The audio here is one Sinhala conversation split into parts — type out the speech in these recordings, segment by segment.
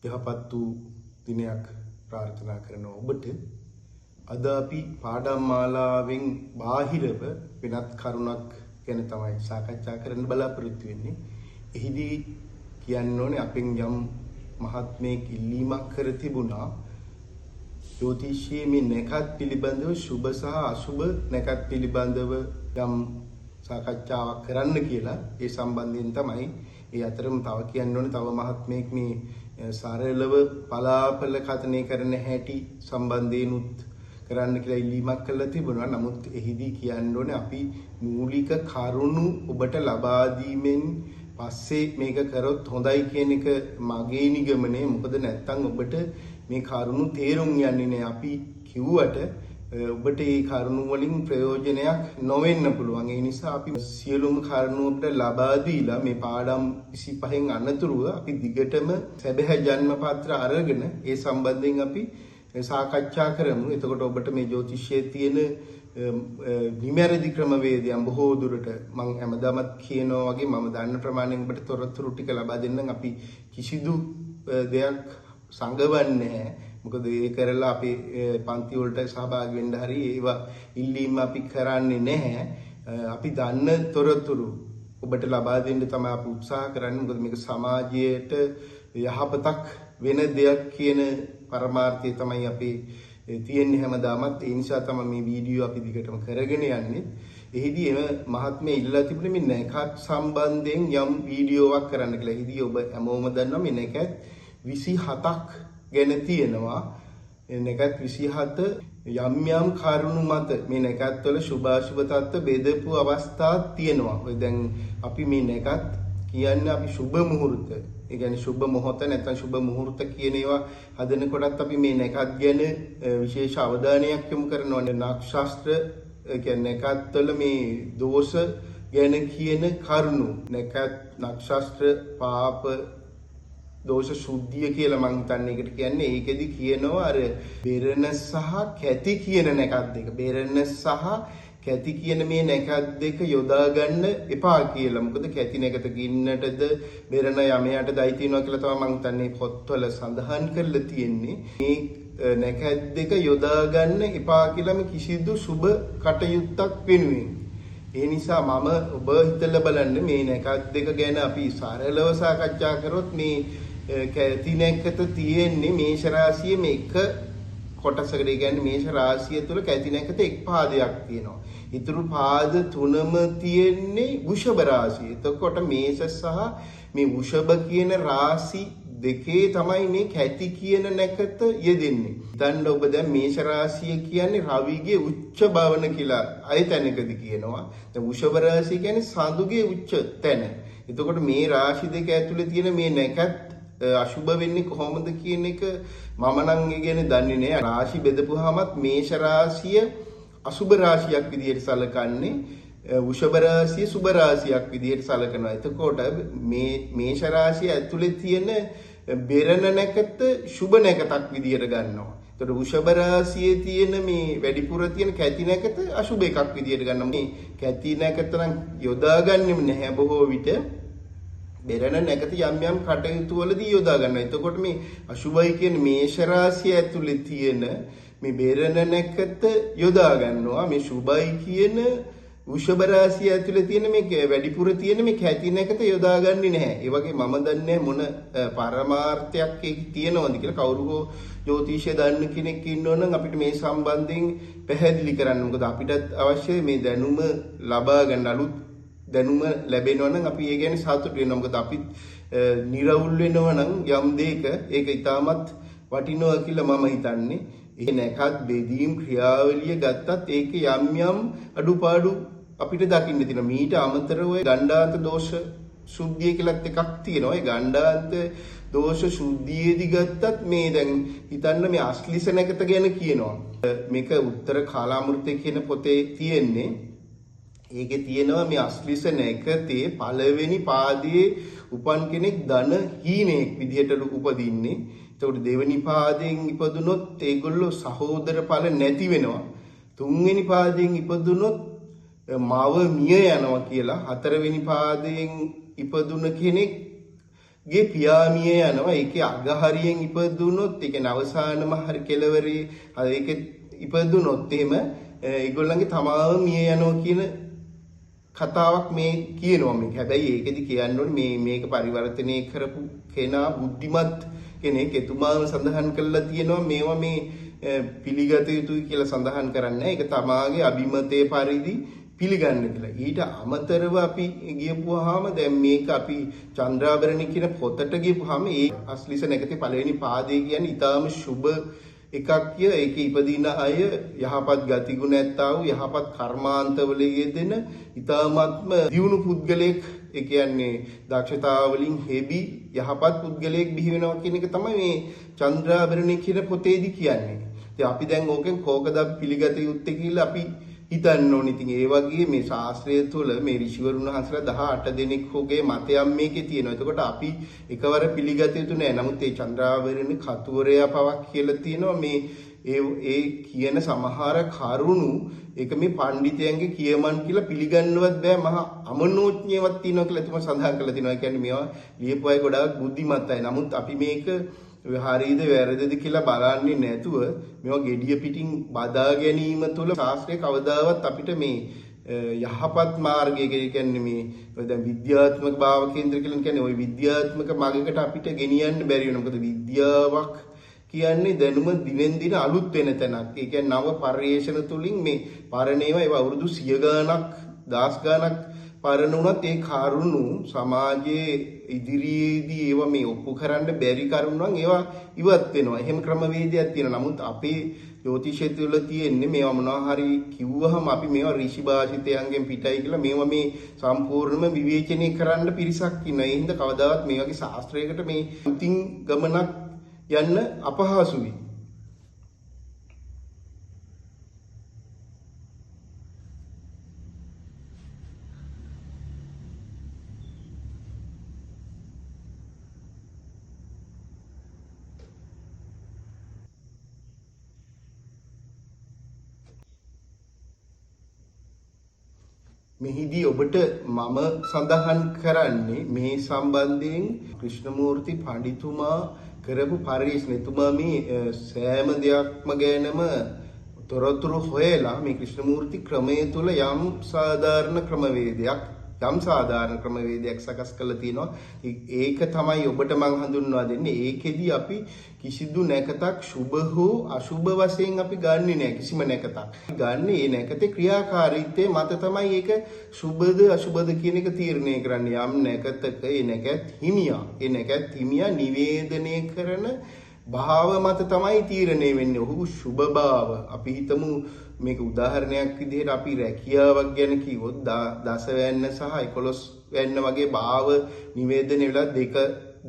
යහපත් වූ දිනයක් ප්‍රාර්ථනා කරන ඔබට අද අපි පාඩම් මාලාවෙන් බාහිරව වෙනත් කරුණක් ගැන තමයි සාකච්ඡා කරන්න බලාපොරොත්තු වෙන්නේ. එහිදී කියන්න ඕනේ අපෙන් යම් මහත්මයෙක් ඉල්ලීමක් කර තිබුණා. ජ්‍යොතිෂයේ මේ නැකත් පිළිබඳව සුබ සහ අසුබ නැකත් පිළිබඳව යම් සාකච්ඡාවක් කරන්න කියලා. ඒ සම්බන්ධයෙන් තමයි ඒ අතරම තව කියන්න ඕනේ තව මහත්මයෙක් මේ සරලව පලාපල කතනය කරන හැටි සම්බන්ධයෙන්ුත් කරන්න කියලා ඉල්ලීමක් කළා තිබුණා. නමුත් එහිදී කියන්න ඕනේ අපි මූලික කරුණු ඔබට ලබා දීමෙන් පස්සේ මේක කරොත් හොඳයි කියන එක මගේ නිගමනය. මොකද නැත්තම් ඔබට මේ කරුණු තේරුම් යන්නේ නැහැ. අපි කිව්වට ඔබට මේ කරුණු වලින් ප්‍රයෝජනයක් නොවෙන්න පුළුවන්. ඒ නිසා අපි සියලුම කරුණු ඔබට ලබා දීලා මේ පාඩම් 25න් අනතුරුව අපි දිගටම සැබෑ ජන්ම පත්‍ර අරගෙන ඒ සම්බන්ධයෙන් අපි සාකච්ඡා කරමු. එතකොට ඔබට මේ ජ්‍යොතිෂයේ තියෙන නිමැරදි ක්‍රමවේදයන් බොහෝ දුරට මම හැමදාමත් කියනවා වගේ මම දන්න ප්‍රමාණයෙන් ඔබට තොරතුරු ටික ලබා දෙන්නම්. අපි කිසිදු දෙයක් සංගවන්නේ නැහැ. මොකද ඒ කරලා අපි පන්ති වලට සහභාගී වෙන්න හරි ඒවා ඉල්ලීම් අපි කරන්නේ නැහැ. අපි දන්න තොරතුරු ඔබට ලබා දෙන්න තමයි අපි උත්සාහ කරන්නේ. මොකද මේක සමාජයට යහපතක් වෙන දෙයක් කියන පරමාර්ථය තමයි අපි තියෙන්නේ හැමදාමත්. ඒ නිසා තමයි මේ වීඩියෝ අපි දිගටම කරගෙන යන්නේ. එහිදී එම මහත්මයා ඉල්ලලා තිබුණේ මේ නැකත් සම්බන්ධයෙන් යම් වීඩියෝවක් කරන්න කියලා. එහිදී ඔබ හැමෝම දන්නවා මේ නැකත් 27ක් ගැන තියෙනවා. නැකත් 27 යම් යම් කරුණු මත මේ නැකත් වල සුභාසුභ තත්ත්ව බෙදපු අවස්ථාවක් තියෙනවා. ඔය දැන් අපි මේ නැකත් කියන්නේ අපි සුභ මුහුර්ත. ඒ කියන්නේ සුභ මොහොත නැත්නම් සුභ මුහුර්ත කියන ඒවා හදන කොටත් අපි මේ නැකත් ගැන විශේෂ අවධානයක් යොමු කරනවා. නාක්ෂාස්ත්‍ර කියන්නේ නැකත් වල මේ දෝෂ ගැන කියන කරුණු. නැකත් නාක්ෂාස්ත්‍ර පාප දෝෂ සුද්ධිය කියලා මම හිතන්නේ ඒකට කියන්නේ. ඒකෙදි කියනවා අර බෙරණ සහ කැති කියන නැකත් දෙක. බෙරණ සහ කැති කියන මේ නැකත් දෙක යොදා ගන්න එපා කියලා. මොකද කැති නැකත ගින්නටද බෙරණ යමයටද අයිති වෙනවා කියලා තමයි මම හිතන්නේ පොත්වල සඳහන් කරලා තියෙන්නේ. මේ නැකත් දෙක යොදා ගන්න එපා කියලා මේ කිසිදු සුබ කටයුත්තක් වෙනුවෙන්. ඒ නිසා මම ඔබ හිතලා බලන්න මේ නැකත් දෙක ගැන අපි සරලව සාකච්ඡා කරොත් මේ කැති නැකත තියෙන්නේ මේෂ රාශියේ මේක කොටසකට. කියන්නේ මේෂ රාශිය තුල කැති නැකත එක් පාදයක් තියෙනවා. ඊතුරු පාද තුනම තියෙන්නේ වෘෂභ රාශිය. එතකොට මේෂ සහ මේ වෘෂභ කියන රාශි දෙකේ තමයි මේ කැති කියන නැකත යෙදෙන්නේ. හිතන්න ඔබ දැන් මේෂ රාශිය කියන්නේ රවිගේ උච්ච භවන කියලා අයතැනකදී කියනවා. දැන් වෘෂභ රාශිය කියන්නේ සඳුගේ උච්ච තැන. එතකොට මේ රාශි දෙක ඇතුලේ තියෙන මේ නැකත් අශුභ වෙන්නේ කොහොමද කියන එක මම නම් ඒ කියන්නේ දන්නේ නැහැ. රාශි බෙදපුවාමත් මේෂ රාශිය අසුභ රාශියක් විදිහට සැලකන්නේ, වෘෂභ රාශිය සුභ රාශියක් විදිහට සැලකනවා. එතකොට මේ මේෂ රාශිය ඇතුලේ තියෙන බෙරණ නැකත සුභ නැකතක් විදිහට ගන්නවා. එතකොට වෘෂභ රාශියේ තියෙන මේ වැඩිපුර තියෙන කැති නැකත අසුභ එකක් විදිහට ගන්නවා. මේ කැති නැකත නම් යොදාගන්නෙම නැහැ බොහෝ විට. බෙරණ නැකත යම් යම් කටයුතු වලදී යොදා ගන්නවා. එතකොට මේ අසුභයි කියන මේෂ රාශිය ඇතුලේ තියෙන මේ බෙරණ නැකත යොදා ගන්නවා. මේ සුභයි කියන වෘෂභ රාශිය ඇතුලේ තියෙන මේ වැඩිපුර තියෙන මේ කැති නැකත යොදාගන්නේ නැහැ. ඒ වගේ මම දන්නේ මොන පරමාර්ථයක් ඒක තියෙනවද කියලා. කවුරු හෝ ජ්‍යොතිෂය දන්න කෙනෙක් ඉන්නවනම් අපිට මේ සම්බන්ධයෙන් පැහැදිලි කරන්න. මොකද අපිටත් අවශ්‍යයි මේ දැනුම ලබා ගන්න. අලුත් දැනුම ලැබෙනවා නම් අපි ඒ ගැන සතුටු වෙනවා. මොකද අපිත් නිරවුල් වෙනවා නම් යම් දෙයක ඒක ඉතාමත් වටිනවා කියලා මම හිතන්නේ. ඒ නැකත් බෙදීම් ක්‍රියාවලිය ගත්තත් ඒක යම් යම් අඩුපාඩු අපිට දකින්න තියෙනවා. මීට අමතරව ඔය ගණ්ඩාන්ත දෝෂ සුද්ධිය කියලාත් එකක් තියෙනවා. ඒ ගණ්ඩාන්ත දෝෂ සුද්ධියේදී ගත්තත් මේ දැන් හිතන්න මේ අශ්ලිෂ නැකත ගැන කියනවා. මේක උත්තර කාලාමෘතය කියන පොතේ තියෙන්නේ. ඒකේ තියෙනවා මේ අශ්ලිෂ නැකතේ පළවෙනි පාදයේ උපන් කෙනෙක් ධන හීනෙක් විදිහට උපදින්නේ. එතකොට දෙවෙනි පාදයෙන් ඉපදුනොත් ඒගොල්ලෝ සහෝදර ඵල නැති වෙනවා. තුන්වෙනි පාදයෙන් ඉපදුනොත් මව මිය යනවා කියලා. හතරවෙනි පාදයෙන් ඉපදුන කෙනෙක් ගේ පියාමිය යනවා. ඒකේ අගහරියෙන් ඉපදුනොත් ඒක නවසානම හරි කෙලවරේ ඒක ඉපදුනොත් එහෙම ඒගොල්ලන්ගේ තමාව මිය යනවා කියන කතාවක් මේ කියනවා මේක. හැබැයි ඒකෙදි කියන්න ඕනේ මේක පරිවර්තනය කරපු කෙනා බුද්ධිමත් කෙනෙක්. එතුමාම සඳහන් කළා තියෙනවා මේවා මේ පිළිගත යුතුයි කියලා සඳහන් කරන්නේ. ඒක තමාගේ අභිමතයේ පරිදි පිළිගන්න කියලා. ඊට අමතරව අපි ගියපුවාම දැන් මේක අපි චන්ද්‍රාභරණ කියන පොතට ගියපුවාම ඒ අස්ලිස නැගතේ පළවෙනි පාදේ කියන්නේ ඊටාම සුබ එකක් කිය. ඒකේ ඉපදින අය යහපත් ගතිගුණ ඇත්තා වූ යහපත් කර්මාන්තවල යෙදෙන ඊටාත්ම දියුණු පුද්ගලයෙක්, ඒ කියන්නේ දක්ෂතාවලින් හෙබි යහපත් පුද්ගලයෙක් බිහි වෙනවා කියන එක තමයි මේ චන්ද්‍රාභරණ කියන පොතේදී කියන්නේ. ඉතින් අපි දැන් ඕකෙන් කෝකද පිළිගත යුත්තේ කියලා අපි හිතන්න ඕනේ. ඉතින් ඒ වගේ මේ ශාස්ත්‍රය තුළ මේ ඍෂිවරුන් වහන්සේලා 18 දෙනෙක්ගේ මතයක් මේකේ තියෙනවා. එතකොට අපි එකවර පිළිගත යුතු නෑ. නමුත් මේ චන්ද්‍රාභරණ කතුවරයා පවක් කියලා තියෙනවා. මේ ඒ කියන සමහර කරුණු ඒක මේ පඬිතයන්ගේ කියමන් කියලා පිළිගන්නවත් බෑ. මහා අමනෝඥයවත් තියෙනවා කියලා එතුමා සඳහන් කරලා තියෙනවා. ඒ කියන්නේ මේවා ලියපු අය ගොඩාක් බුද්ධිමත් අය. නමුත් අපි මේක හරියද වැරදිද කියලා බලන්නේ නැතුව මේවා gediya පිටින් බදා ගැනීම තුළ ශාස්ත්‍රය කවදාවත් අපිට මේ යහපත් මාර්ගය කියන්නේ මේ දැන් විද්‍යාත්මක භාව කේන්ද්‍ර කියලා කියන්නේ ওই විද්‍යාත්මක මාර්ගයකට අපිට ගෙනියන්න බැරි වෙනවා. මොකද විද්‍යාවක් කියන්නේ දැනුම දිනෙන් දින අලුත් වෙන තැනක්. ඒ කියන්නේ නව පරිශ්‍රණ තුලින් මේ පරණ ඒවා අවුරුදු 100 ගාණක් 10 ගාණක් පරණ වුණත් ඒ කරුණු සමාජයේ ඉදිරියේදී ඒවා මේ ඔප්පු කරන්න බැරි කරුණු නම් ඒවා ඉවත් වෙනවා. එහෙම ක්‍රමවේදයක් තියෙනවා. නමුත් අපේ ජ්‍යොතිෂය තුළ තියෙන්නේ මේවා මොනවා හරි කිව්වහම අපි මේවා ඍෂි භාෂිතයන්ගෙන් පිටයි කියලා මේවා මේ සම්පූර්ණයෙන්ම විවේචනය කරන්න පිරිසක් ඉන්නවා. ඒ හින්දා කවදාවත් මේ වගේ ශාස්ත්‍රයකට මේ උතින් ගමනක් යන්න අපහසුයි. මෙහිදී ඔබට මම සඳහන් කරන්නේ මේ සම්බන්ධයෙන් ක්‍රිෂ්ණමූර්ති පඬිතුමා කරපු පරිශ්‍රණය. එතුමා මේ සෑම දෙයක්ම ගැනම තොරතුරු හොයලා මේ ක්‍රිෂ්ණමූර්ති ක්‍රමයේ තුල යම් සාධාරණ ක්‍රමවේදයක් සකස් කරලා තියෙනවා. ඒක තමයි ඔබට මම හඳුන්වා දෙන්නේ. ඒකෙදි අපි කිසිදු නැකතක් සුබ හෝ අසුබ වශයෙන් අපි ගන්නෙ නෑ. කිසිම නැකතක්. ගන්න ඒ නැකතේ ක්‍රියාකාරීත්වය මත තමයි ඒක සුබද අසුබද කියන එක තීරණය කරන්නේ. යම් නැකතක ඒ නැකත් හිමියා නිවේදනය කරන භාව මත තමයි තීරණය වෙන්නේ. ඔහු සුබ භාව. අපි හිතමු මේක උදාහරණයක් විදිහට අපි රැකියාවක් ගැන කිව්වොත් 10 වැන්න සහ 11 වැන්න වගේ භාව නිවේදනය වෙලා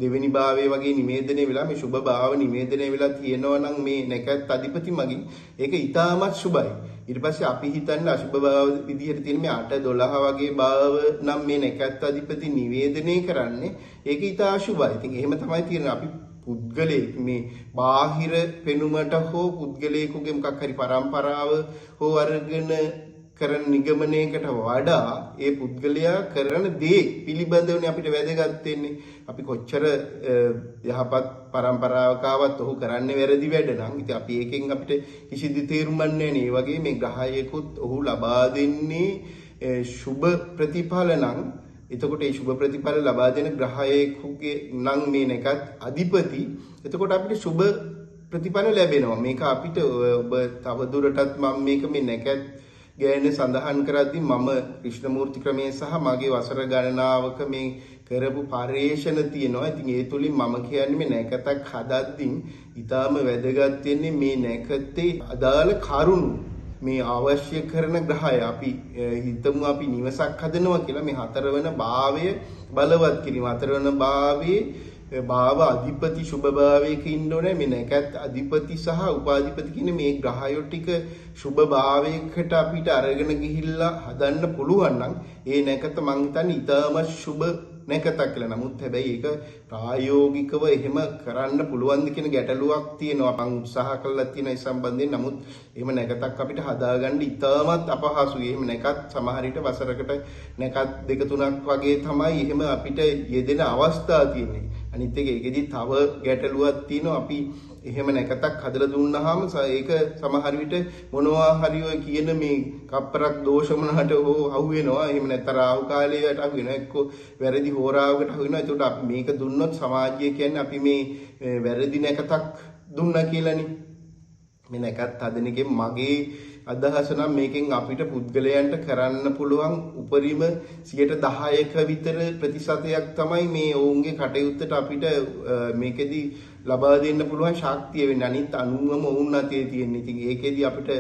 දෙවෙනි භාවයේ වගේ නිවේදනය වෙලා මේ සුබ භාව නිවේදනය වෙලා තියෙනවා නම් මේ නැකත් අධිපති මගින් ඒක ඊටමත් සුබයි. ඊට පස්සේ අපි හිතන්නේ අසුබ භාව විදිහට තියෙන මේ 8 12 වගේ භාව නම් මේ නැකත් අධිපති නිවේදනය කරන්නේ ඒක ඊට අසුබයි. ඉතින් එහෙම තමයි තියෙන්නේ. අපි පුද්ගලයෙක් මේ බාහිර පෙනුමට හෝ පුද්ගලයෙකුගේ මොකක් හරි પરම්පරාව හෝ අරගෙන කරන නිගමනයකට වඩා ඒ පුද්ගලයා කරන දේ පිළිබඳවනේ අපිට වැදගත් වෙන්නේ. අපි කොච්චර යහපත් પરම්පරාවක ආවත් ඔහු කරන්නේ වැරදි වැඩ නම් ඉතින් අපි ඒකෙන් අපිට කිසිදු තේරුමක් නැහැ නේ. ඒ වගේ මේ ග්‍රහයෙකුත් ඔහු ලබා දෙන්නේ සුබ ප්‍රතිඵල නම් එතකොට මේ සුබ ප්‍රතිඵල ලබා දෙන ග්‍රහයෙකුගේ නම් මේ නැකත් අධිපති එතකොට අපිට සුබ ප්‍රතිඵල ලැබෙනවා. මේක අපිට ඔබ තව දුරටත් මම මේක මේ නැකත් ගැන සඳහන් කරද්දී මම ක්‍රිෂ්ණමූර්ති ක්‍රමයේ සහ මගේ වසර ගණනාවක මේ කරපු පරිශ්‍රණ තියෙනවා. ඉතින් ඒ තුලින් මම කියන්නේ මේ නැකතක් හදද්දී ඊටාම වැදගත් වෙන්නේ මේ නැකතේ අදාළ කරුණු මේ අවශ්‍ය කරන ග්‍රහය. අපි හිතමු අපි නිවසක් හදනවා කියලා මේ 4 වෙනි භාවය බලවත් කිරීම. 4 වෙනි භාවයේ භාව අධිපති සුභ භාවයක ඉන්න ඕනේ. මේ නැකත් අධිපති සහ උපාධිපති කියන මේ ග්‍රහයෝ ටික සුභ භාවයකට අපිට අරගෙන ගිහිල්ලා හදන්න පුළුවන් නම් ඒ නැකත මං හිතන්නේ ඊටම සුභ නැකතක් කියලා. නමුත් හැබැයි ඒක ප්‍රායෝගිකව එහෙම කරන්න පුළුවන්ද කියන ගැටලුවක් තියෙනවා. මං උත්සාහ කළා තියෙන ඒ සම්බන්ධයෙන්. නමුත් එහෙම නැකතක් අපිට හදාගන්න ඉතාමත් අපහසුයි. එහෙම නැකත් සමහර විට වසරකට නැකත් 2 3ක් වගේ තමයි එහෙම අපිට යෙදෙන අවස්ථා තියෙන්නේ. අනිත් එක ඒකෙදි තව ගැටලුවක් තියෙනවා. අපි එහෙම නැකතක් හදලා දුන්නාම ඒක සමහර විට මොනවා හරි ඔය කියන මේ කප්පරක් දෝෂ මොනකට හෝ අහු වෙනවා. එහෙම නැත්නම් රාහු කාලයට අහු වෙනවා. එක්ක වැරදි හෝරාවකට අහු වෙනවා. ඒකට අපි මේක දුන්නොත් සමාජය කියන්නේ අපි මේ වැරදි නැකතක් දුන්නා කියලානේ. මේ නැකත් හදන එකෙන් මගේ අදහස නම් මේකෙන් අපිට පුද්ගලයන්ට කරන්න පුළුවන් උපරිම 10%ක විතර ප්‍රතිශතයක් තමයි මේ ඔවුන්ගේ කටයුත්තට අපිට මේකෙදි ලබා දෙන්න පුළුවන් ශක්තිය වෙන්නේ. අනිත් 90ම ඔවුන් අතේ තියෙන. ඉතින් ඒකෙදි අපිට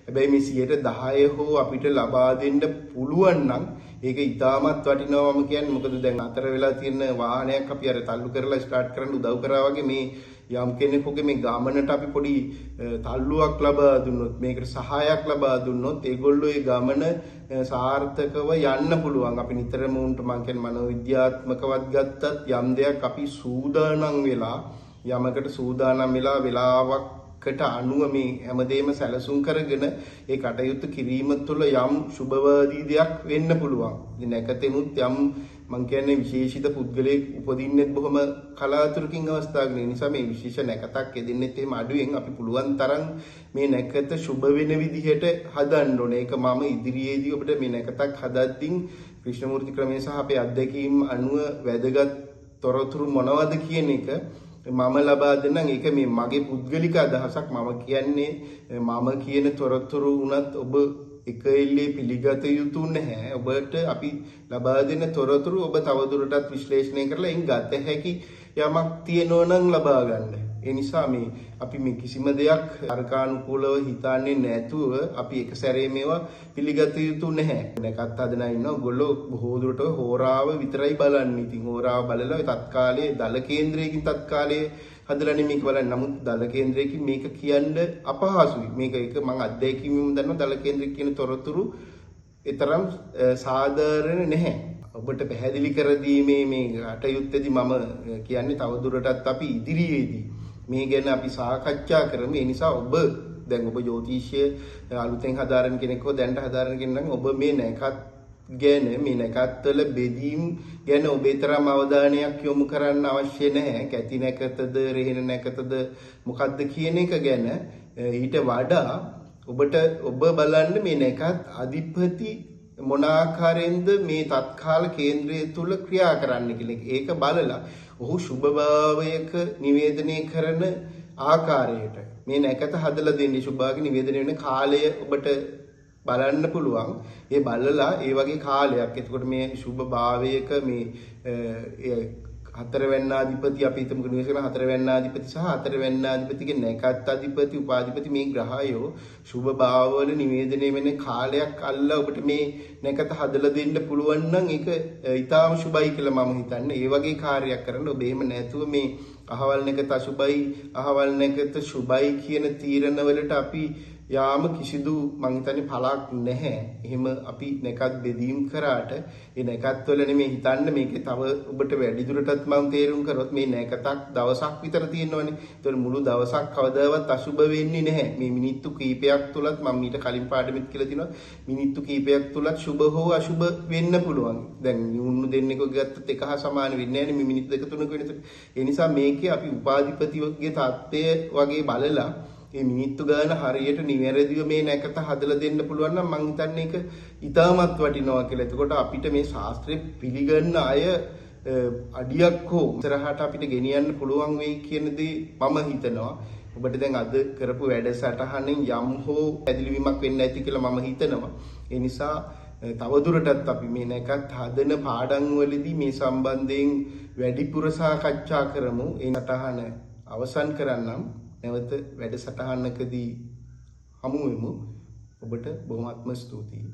හැබැයි මේ 10% හෝ අපිට ලබා දෙන්න පුළුවන් නම් ඒක ඉතාමත් වටිනවා මම කියන්නේ. මොකද දැන් අතර වෙලා තියෙන වාහනයක් අපි අර තල්ලු කරලා ස්ටාර්ට් කරන්න උදව් කරා වගේ මේ යම් කෙනෙකුගේ මේ ගමනට අපි පොඩි තල්ලුවක් ලබා දුන්නොත් මේකට සහායක් ලබා දුන්නොත් ඒගොල්ලෝ ඒ ගමන සාර්ථකව යන්න පුළුවන්. අපි නිතරම උන්ට මම කියන්නේ මනෝවිද්‍යාත්මකවත් ගත්තත් යම් දෙයක් අපි සූදානම් වෙලා යමකට සූදානම් වෙලා වෙලාවකට අනුව මේ හැමදේම සැලසුම් කරගෙන ඒ කටයුතු කිරීම තුළ යම් සුබවාදී දෙයක් වෙන්න පුළුවන්. ඉතින් නැකතෙමුත් යම් මම කියන්නේ විශේෂිත පුද්ගලයෙක් උපදින්නෙත් බොහොම කලාතුරකින් අවස්ථාවක්. ඒ නිසා මේ විශේෂ නැකතක් එදෙන්නෙත් එහෙම අඩුවෙන් අපි පුළුවන් තරම් මේ නැකත සුබ වෙන විදිහට හදන්න ඕනේ. ඒක මම ඉදිරියේදී ඔබට මේ නැකතක් හදද්දී ක්‍රිෂ්ණමූර්ති ක්‍රමයේ සහ අපේ අත්දැකීම් අනුව වැදගත් තොරතුරු මොනවද කියන එක මම ලබා දෙන්නම්. ඒක මේ මගේ පුද්ගලික අදහසක්. මම කියන්නේ මම කියන තොරතුරු උනත් ඔබ එක එල්ලේ පිළිගත යුතු නැහැ. ඔබට අපි ලබා දෙන තොරතුරු ඔබ තවදුරටත් විශ්ලේෂණය කරලා එයින් ගත හැකි යමක් තියෙනවා නම් ලබා ගන්න. ඒ නිසා මේ අපි මේ කිසිම දෙයක් අර්කානුකූලව හිතන්නේ නැතුව අපි එක සැරේ මේවා පිළිගත යුතු නැහැ. නැකත් හදන ඉන්නවා ගොල්ලෝ බොහෝ දුරට හෝරාව විතරයි බලන්නේ. ඉතින් හෝරාව බලලා තත්කාලයේ දල කේන්ද්‍රයකින් තත්කාලයේ හදලා නෙමෙයි බලන්නේ. නමුත් දල කේන්ද්‍රයකින් මේක කියන්න අපහසුයි. මේක එක මම අත්දැකීමෙන් දන්නවා දල කේන්ද්‍රය කියන තොරතුරු ඒතරම් සාධාරණ නැහැ. ඔබට පැහැදිලි කර දීමේ මේ කටයුත්තේදී මම කියන්නේ තවදුරටත් අපි ඉදිරියේදී මේ ගැන අපි සාකච්ඡා කරමු. ඒ නිසා ඔබ දැන් ඔබ ජ්‍යොතිෂය අලුතෙන් හදාරන කෙනෙක් හෝ දැනට හදාරන කෙනෙක් නම් ඔබ මේ නැකත් ගැන මේ නැකත්වල බෙදීම් ගැන ඔබේ තරම් අවධානයක් යොමු කරන්න අවශ්‍ය නැහැ. කැති නැකතද රෙහෙන නැකතද මොකද්ද කියන එක ගැන ඊට වඩා ඔබ බලන්න මේ නැකත් අධිපති මොන ආකාරයෙන්ද මේ තත්කාල කේන්ද්‍රය තුල ක්‍රියා කරන්න කියලා. ඒක බලලා ඔහු සුභභාවයක නිවේදනය කරන ආකාරයට මේ නැකත හදලා දෙන්නේ සුභාගේ නිවේදනය වෙන කාලය ඔබට බලන්න පුළුවන්. ඒ බලලා ඒ වගේ කාලයක්. එතකොට මේ සුභභාවයක මේ හතරවැන්නාධිපති අපි හිතමු නිවේශන හතරවැන්නාධිපති සහ හතරවැන්නාධිපතිගේ නැකත් අධිපති උපාධිපති මේ ග්‍රහයෝ සුභ භාවවල නිවේදනය වෙන කාලයක් අල්ලා ඔබට මේ නැකත හදලා දෙන්න පුළුවන් නම් ඒක ඊටාම සුභයි කියලා මම හිතන්නේ. ඒ වගේ කාර්යයක් කරන්න ඔබ එහෙම නැතුව මේ අහවල් නැකත අසුභයි අහවල් නැකත සුභයි කියන තීරණවලට අපි යාම කිසිදු මං හිතන්නේ පළක් නැහැ. එහෙම අපි නැකත් බෙදීම් කරාට ඒ නැකත් වල නෙමෙයි හිතන්න මේකේ තව ඔබට වැඩි දුරටත් මම තේරුම් කරොත් මේ නැකතක් දවසක් විතර තියෙනවනේ. ඒතකොට මුළු දවසක් කවදාවත් අසුබ වෙන්නේ නැහැ. මේ මිනිත්තු කිහිපයක් තුලත් මම ඊට කලින් පාඩමෙත් කියලා තිනවා මිනිත්තු කිහිපයක් තුලත් සුබ හෝ අසුබ වෙන්න පුළුවන්. දැන් නියුණු දෙන්නෙක් ගත්තත් එක හා සමාන වෙන්නේ නැහැ නේ මේ මිනිත්තු දෙක තුනක වෙනස. ඒ නිසා මේකේ අපි උපාධිපතිගේ தත්ත්වය වගේ බලලා මේ මිනිත්තු ගාන හරියට නිවැරදිව මේ නැකත හදලා දෙන්න පුළුවන් නම් මං හිතන්නේ ඒක ඉතාමත් වටිනවා කියලා. එතකොට අපිට මේ ශාස්ත්‍රය පිළිගන්න අය අඩියක් හෝ ඉතරහට අපිට ගෙනියන්න පුළුවන් වෙයි කියන දේ මම හිතනවා. ඔබට දැන් අද කරපු වැඩසටහනෙන් යම් හෝ පැහැදිලිවීමක් වෙන්න ඇති කියලා මම හිතනවා. ඒ නිසා තවදුරටත් අපි මේ නැකත් හදන පාඩම් වලදී මේ සම්බන්ධයෙන් වැඩිපුර සාකච්ඡා කරමු. ඒ සටහන අවසන් කරන්නම්. නැවත වැඩසටහනකදී හමු වෙමු. ඔබට බොහොමත්ම ස්තුතියි.